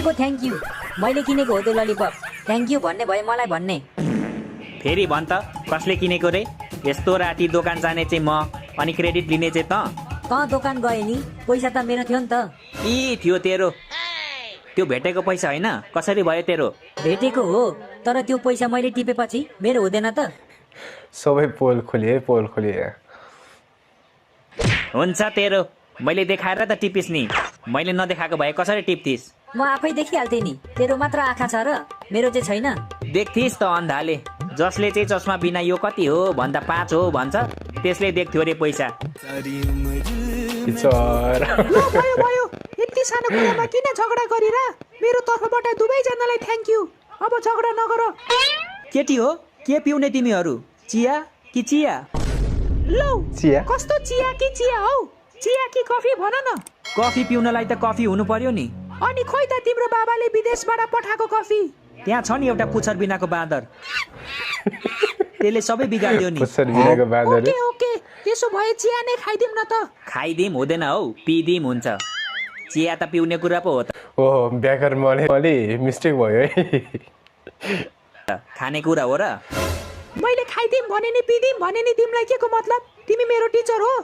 किनेको thank you, मैले किनेको हो त्यो ललिपप। थ्याङ्क यू भन्ने भए मलाई भन्ने। फेरि भन् त कसले किनेको रे? यस्तो राति दोकान जाने चाहिँ म, अनि क्रेडिट लिने चाहिँ त? दोकान गए नि, पैसा त मेरो थियो नि त। यी थियो तेरो। त्यो भेटेको पैसा होइन, कसरी भयो तेरो? भेटेको हो, तर त्यो पैसा मैले टिपेपछि मेरो हुँदैन त। सबै पोल खोलिए पोल खोलिए। हुन्छ तेरो, मैले देखाएर त टिपिस् नि, मैले नदेखाएको भए कसरी टिप्थिस्? म आफै देखिहाल्थेँ नि, तेरो मात्र आँखा छ र मेरो चाहिँ छैन। देख्थिस् त अन्धाले, जसले चाहिँ चस्मा बिना यो कति हो भन्दा 5 हो भन्छ, त्यसले देख्थ्यो रे पैसा। भयो यति सानो कुरामा किन झगडा गरेर? मेरो तर्फबाट दुवैजनालाई थ्याङ्क यू। अब झगडा नगर। केटी हो के पिउने तिमीहरू, चिया कि चिया? लौ चिया कस्तो चिया कि चिया हौ? चिया कि कफी भन न। कफी पिउनलाई त कफी हुनु पर्यो नि। अनि खोइ त तिम्रो बाबाले विदेशबाट पठाएको कफी। त्यहाँ छ नि एउटा पुच्छर बिनाको बाँदर, त्यसले सबै बिगाड्यो नि। पुच्छर बिनाको बाँदर। ओके ओके, त्यसो भए चिया नै खाइदिउँ न त। खाइदिम हुँदैन हौ, पिदिम हुन्छ। चिया त पिउने कुरा पो हो त। ओहो, व्याकरणमा अलि मिस्टेक भयो है। खाने कुरा हो र? मैले खाइदिम भने नि पिदिम भने नि, तिमीलाई के को मतलब? तिमी मेरो टिचर हो।